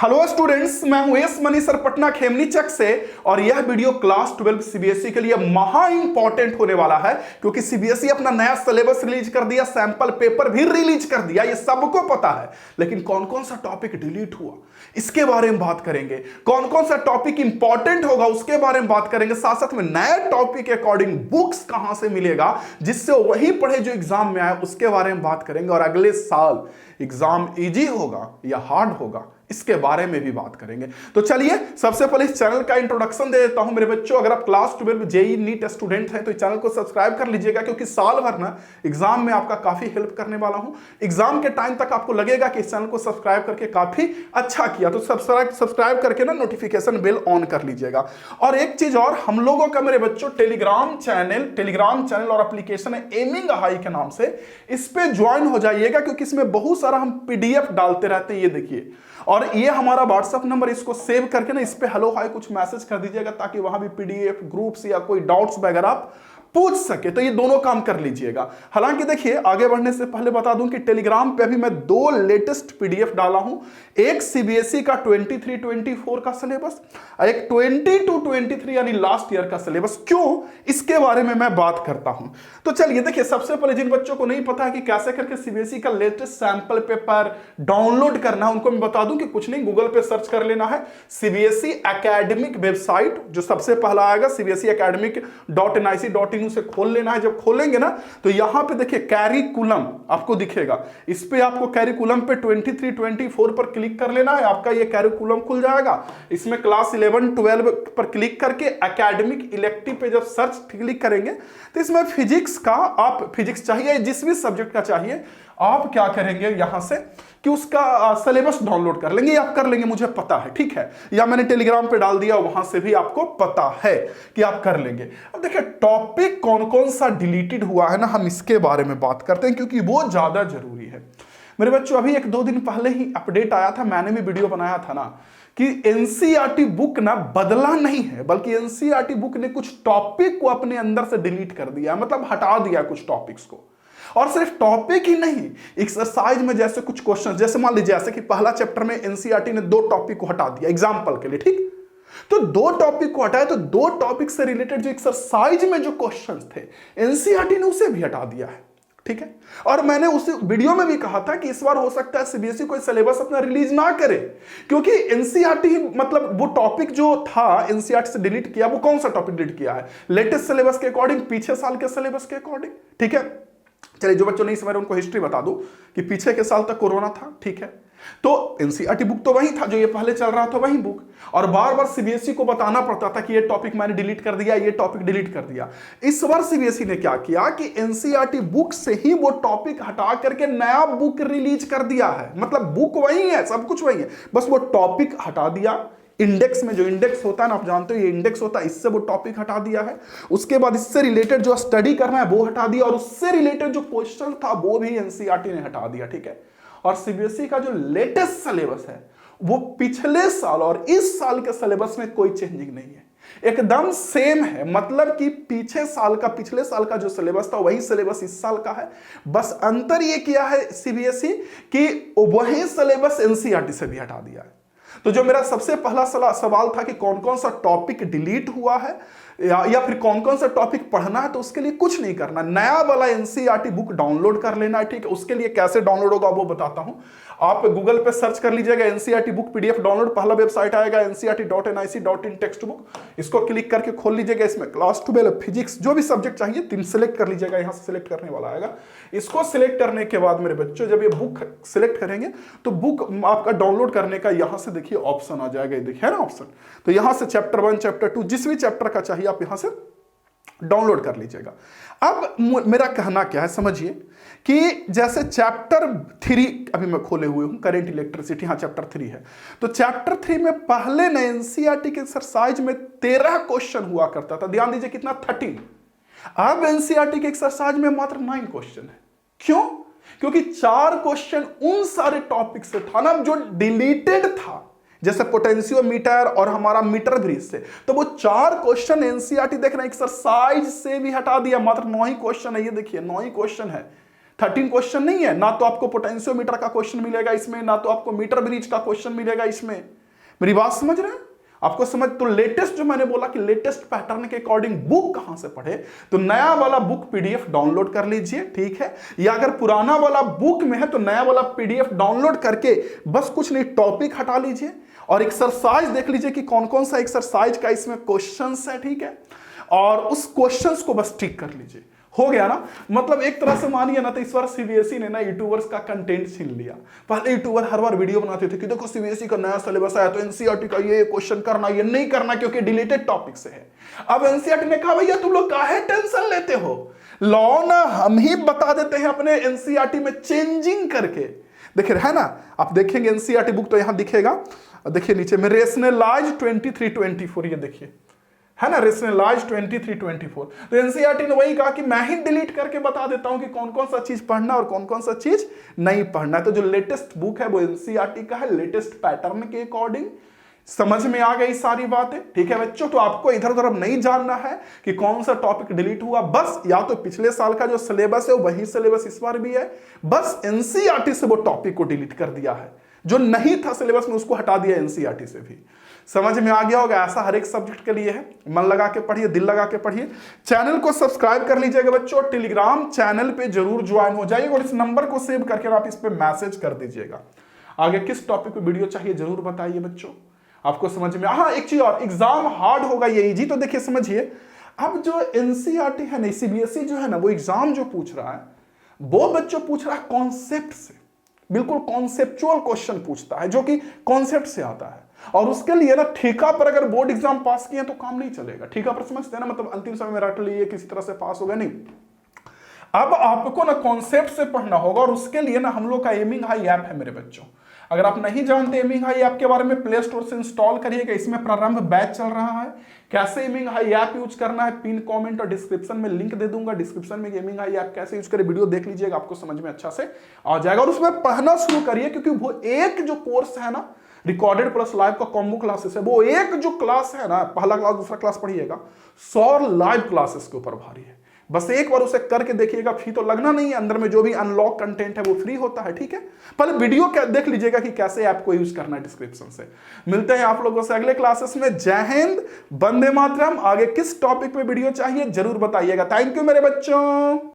Hello students, मैं हूं S Mani sir Patna Khemni Chak से। और यह वीडियो क्लास 12 सीबीएसई के लिए महा इंपॉर्टेंट होने वाला है, क्योंकि सीबीएसई अपना नया सिलेबस रिलीज कर दिया, सैंपल पेपर भी रिलीज कर दिया, ये सबको पता है। लेकिन कौन कौन सा टॉपिक डिलीट हुआ इसके बारे में बात करेंगे, कौन कौन सा टॉपिक इंपॉर्टेंट होगा उसके बारे में बात करेंगे, साथ साथ में नए टॉपिक के अकॉर्डिंग बुक्स कहां से मिलेगा जिससे वही पढ़े जो एग्जाम में आए उसके बारे में बात करेंगे। और अगले साल एग्जाम इजी होगा या हार्ड होगा इसके बारे में भी बात करेंगे। तो चलिए सबसे पहले इस चैनल का इंट्रोडक्शन दे देता हूं मेरे बच्चों। अगर आप क्लास 12 जेई नीट स्टूडेंट हैं तो इस चैनल को सब्सक्राइब कर लीजिएगा, क्योंकि साल भर ना एग्जाम में आपका काफी हेल्प करने वाला हूं। एग्जाम के टाइम तक आपको लगेगा कि इस चैनल को सब्सक्राइब करके काफी अच्छा किया, तो सब्सक्राइब करके ना नोटिफिकेशन बेल ऑन कर लीजिएगा। और एक चीज और, हम लोगों का मेरे बच्चों टेलीग्राम चैनल और एप्लीकेशन है एमिंग हाई के नाम से, इस पे ज्वाइन हो जाइएगा, क्योंकि इसमें बहुत सारा हम पीडीएफ डालते रहते हैं। ये देखिए, और ये हमारा व्हाट्सएप नंबर, इसको सेव करके ना इस पे हेलो हाय कुछ मैसेज कर दीजिएगा, ताकि वहां भी पीडीएफ ग्रुप्स या कोई डाउट्स वगैरह आप पूछ सके। तो ये दोनों काम कर लीजिएगा। हालांकि देखिए, आगे बढ़ने से पहले बता दूं कि टेलीग्राम पे अभी मैं 2 लेटेस्ट पीडीएफ डाला हूं, एक सीबीएसई का 23-24 का सिलेबस, एक 22-23 यानी लास्ट ईयर का सिलेबस। क्यों, इसके बारे में मैं बात करता हूं। तो चलिए देखिए, सबसे पहले जिन बच्चों को नहीं पता है कि कैसे करके सीबीएसई का लेटेस्ट सैंपल पेपर डाउनलोड करना है, उनको मैं बता दूं कि कुछ नहीं, गूगल पे सर्च कर लेना है सीबीएसई एकेडमिक वेबसाइट, जो सबसे पहला आएगा सीबीएसई academic.nic.in, उसे खोल लेना है। जब खोलेंगे ना तो यहां पे देखिए कैरिकुलम आपको दिखेगा, इस पे आपको कैरिकुलम पे 23-24 पर क्लिक कर लेना है, आपका ये कैरिकुलम खुल जाएगा। इसमें क्लास 11-12 पर क्लिक करके एकेडमिक इलेक्टिव पे जब सर्च क्लिक करेंगे तो इसमें फिजिक्स का, आप फिजिक्स चाहिए जिस भी सब्जेक्ट का चाहिए, आप क्या करेंगे यहां से कि उसका सिलेबस डाउनलोड कर लेंगे। आप कर लेंगे, मुझे पता है, ठीक है, या मैंने टेलीग्राम पे डाल दिया, वहां से भी आपको पता है कि आप कर लेंगे। अब देखिए, टॉपिक कौन कौन सा डिलीटेड हुआ है ना, हम इसके बारे में बात करते हैं, क्योंकि वो ज्यादा जरूरी है मेरे बच्चों। अभी 1-2 दिन पहले ही अपडेट आया था, मैंने भी वीडियो बनाया था ना, कि एनसीईआरटी बुक ना बदला नहीं है, बल्कि एनसीईआरटी बुक ने कुछ टॉपिक को अपने अंदर से डिलीट कर दिया, मतलब हटा दिया कुछ टॉपिक्स को। और सिर्फ टॉपिक ही नहीं, एक्सरसाइज में जैसे कुछ क्वेश्चन, जैसे मान लीजिए जैसे कि पहला चैप्टर में एनसीईआरटी ने 2 टॉपिक को हटा दिया एग्जांपल के लिए, ठीक, तो 2 टॉपिक को हटाया, तो 2 टॉपिक से रिलेटेड जो एक्सरसाइज में जो क्वेश्चंस थे एनसीईआरटी ने उसे भी हटा दिया है, ठीक है। और मैंने उस वीडियो में भी कहा था कि इस बार हो सकता है सीबीएसई कोई सिलेबस अपना रिलीज ना करे, क्योंकि एनसीईआरटी मतलब वो टॉपिक जो था एनसीईआरटी से डिलीट किया, वो कौन सा टॉपिक डिलीट किया है, लेटेस्ट सिलेबस के अकॉर्डिंग, पीछे साल के सिलेबस के अकॉर्डिंग, ठीक है। चलिए, जो बच्चों नहीं समझ रहे उनको हिस्ट्री बता दूं कि पीछे के साल तक कोरोना था, ठीक है, तो एनसीईआरटी बुक तो वही था जो ये पहले चल रहा था, वही बुक, और बार बार सीबीएसई को बताना पड़ता था कि ये टॉपिक मैंने डिलीट कर दिया, ये टॉपिक डिलीट कर दिया। इस बार सीबीएसई ने क्या किया कि एनसीईआरटी बुक से ही वो टॉपिक हटा करके नया बुक रिलीज कर दिया है, मतलब बुक वही है, सब कुछ वही है, बस वो टॉपिक हटा दिया। इंडेक्स में जो इंडेक्स होता है ना, आप जानते हो ये इंडेक्स होता है, इससे वो टॉपिक हटा दिया है। उसके बाद इससे रिलेटेड जो स्टडी करना है वो हटा दिया, और उससे रिलेटेड जो क्वेश्चन था वो भी एनसीईआरटी ने हटा दिया, ठीक है। और सीबीएसई का जो लेटेस्ट सिलेबस है वो पिछले साल और इस साल के सिलेबस में कोई चेंजिंग नहीं है, एकदम सेम है। मतलब कि पिछले साल का जो सिलेबस था वही सिलेबस इस साल का है, बस अंतर ये किया है सीबीएसई कि वही सिलेबस एनसीईआरटी से भी हटा दिया है। तो जो मेरा सबसे पहला सवाल था कि कौन कौन सा टॉपिक डिलीट हुआ है या फिर कौन कौन सा टॉपिक पढ़ना है, तो उसके लिए कुछ नहीं करना, नया वाला एनसीईआरटी बुक डाउनलोड कर लेना है, ठीक है। उसके लिए कैसे डाउनलोड होगा वो बताता हूं। आप गूगल पे सर्च कर लीजिएगा एनसीईआरटी बुक पीडीएफ डाउनलोड, पहला वेबसाइट आएगा ncrt.nic.in टेक्स्ट बुक, इसको क्लिक करके खोल लीजिएगा। इसमें क्लास 12 फिजिक्स जो भी सब्जेक्ट चाहिए 3 सिलेक्ट कर लीजिएगा, यहां से सिलेक्ट करने वाला आएगा। इसको सिलेक्ट करने के बाद मेरे बच्चों जब ये बुक सिलेक्ट करेंगे तो बुक आपका डाउनलोड करने का यहां से देखिए ऑप्शन आ जाएगा, ये देखिए ना ऑप्शन, तो यहां से चैप्टर 1 चैप्टर 2 जिस भी चैप्टर का चाहिए आप यहां से डाउनलोड कर लीजिएगा। अब मेरा कहना क्या है समझिए, कि जैसे चैप्टर 3 अभी मैं खोले हुए हूं, करंट इलेक्ट्रिसिटी, हाँ चैप्टर 3 है, तो चैप्टर 3 में पहले न एनसीईआरटी के एक्सरसाइज में 13 क्वेश्चन हुआ करता था, ध्यान दीजिए कितना, 13। अब एनसीईआरटी के एक्सरसाइज में मात्र 9 क्वेश्चन है। क्यों? क्योंकि 4 क्वेश्चन उन सारे टॉपिक से था ना जो डिलीटेड था, जैसे पोटेंशियोमीटर और हमारा मीटर ब्रिज से, तो वो 4 क्वेश्चन एनसीईआरटी देख रहे हैं एक्सरसाइज से भी हटा दिया, मात्र 9 ही क्वेश्चन है, ये देखिए 9 ही क्वेश्चन है, 13 क्वेश्चन नहीं है, ना तो आपको पोटेंशियोमीटर का क्वेश्चन मिलेगा इसमें, ना तो आपको मीटर ब्रिज का क्वेश्चन मिलेगा इसमें। मेरी बात समझ रहे हैं? आपको समझ, तो लेटेस्ट जो मैंने बोला कि लेटेस्ट पैटर्न के अकॉर्डिंग बुक कहां से पढ़े, तो नया वाला बुक पीडीएफ डाउनलोड कर लीजिए, ठीक है। या अगर पुराना वाला बुक में है तो नया वाला पीडीएफ डाउनलोड करके बस कुछ नहीं, टॉपिक हटा लीजिए और एक्सरसाइज देख लीजिए कि कौन कौन सा एक्सरसाइज का इसमें क्वेश्चंस है, ठीक है। और उस क्वेश्चंस को बस टिक कर लीजिए, हो गया ना। मतलब एक तरह से मानिए ना तो इस बार सीबीएसई ने ना यूट्यूबर्स का कंटेंट छीन लिया। पहले यूट्यूबर हर बार वीडियो बनाते थे कि देखो सीबीएसई का नया सिलेबस आया तो एनसीईआरटी का ये क्वेश्चन करना, ये नहीं करना क्योंकि डिलीटेड टॉपिक से है। अब एनसीईआरटी ने कहा भैया तुम लोग काहे टेंशन लेते हो, लॉ ना हम ही बता देते हैं अपने एनसीईआरटी में चेंजिंग करके। देखिए है ना, आप देखेंगे एनसीईआरटी बुक तो यहां दिखेगा, देखिए नीचे में रेशनलाइज 23-24, ये देखिए है ना, रेशनलाइज 23-24। तो एनसीईआरटी ने वही कहा कि मैं ही डिलीट करके बता देता हूं कि कौन कौन सा चीज पढ़ना और कौन कौन सा चीज नहीं पढ़ना है। तो जो लेटेस्ट बुक है वो एनसीईआरटी का है, लेटेस्ट पैटर्न के अकॉर्डिंग। समझ में आ गई सारी बातें, ठीक है बच्चों। तो आपको इधर उधर अब नहीं जानना है कि कौन सा टॉपिक डिलीट हुआ, बस या तो पिछले साल का जो सिलेबस है वही सिलेबस इस बार भी है, बस एनसीईआरटी से वो टॉपिक को डिलीट कर दिया है, जो नहीं था सिलेबस में उसको हटा दिया एनसीईआरटी से भी। समझ में आ गया होगा, ऐसा हर एक सब्जेक्ट के लिए है। मन लगा के पढ़िए, दिल लगा के पढ़िए। चैनल को सब्सक्राइब कर लीजिएगा बच्चों, टेलीग्राम चैनल पे जरूर ज्वाइन हो जाइएगा और इस नंबर को सेव करके आप इस पे मैसेज कर दीजिएगा। आगे किस टॉपिक पे वीडियो चाहिए जरूर बताइए बच्चों, आपको समझ में। हाँ एक चीज और, एग्जाम हार्ड होगा ये इजी, तो देखिए समझिए, अब जो एनसीईआरटी है ना, सीबीएसई जो है ना, वो एग्जाम जो पूछ रहा है वो बच्चों पूछ रहा है कॉन्सेप्ट से, बिल्कुल कॉन्सेप्चुअल क्वेश्चन पूछता है जो कि कॉन्सेप्ट से आता है। और उसके लिए ना ठेका पर अगर बोर्ड एग्जाम पास किए तो काम नहीं चलेगा। ठेका पर समझते हैं ना, मतलब अंतिम समय में रट लिए किसी तरह से पास हो गया, नहीं। अब आपको ना कॉन्सेप्ट से पढ़ना होगा और उसके लिए ना हम लोग का एमिंग हाई ऐप है मेरे बच्चों। अगर आप नहीं जानते एमिंग हाई ऐप के बारे में, प्ले स्टोर से इंस्टॉल करिएगा। इसमें प्रारंभ बैच चल रहा है, कैसे एमिंग हाई ऐप यूज करना है, पिन कमेंट और डिस्क्रिप्शन में लिंक दे दूंगा। डिस्क्रिप्शन में एमिंग हाई ऐप कैसे यूज करें वीडियो देख लीजिएगा, आपको समझ में अच्छा से आ जाएगा। और उसमें पढ़ना शुरू करिए, क्योंकि वो एक जो कोर्स है ना, रिकॉर्डेड प्लस लाइव का कॉम्बो क्लासेस है, वो एक जो क्लास है ना, पहला क्लास दूसरा क्लास पढ़िएगा, 100 लाइव क्लासेस के ऊपर भारी है। बस एक बार उसे करके देखिएगा, फी तो लगना नहीं है, अंदर में जो भी अनलॉक कंटेंट है वो फ्री होता है, ठीक है। पहले वीडियो देख लीजिएगा कि कैसे ऐप को यूज करना है, डिस्क्रिप्शन से। मिलते हैं आप लोगों से अगले क्लासेस में। जय हिंद, वंदे मातरम। आगे किस टॉपिक पे वीडियो चाहिए जरूर बताइएगा। थैंक यू मेरे बच्चों।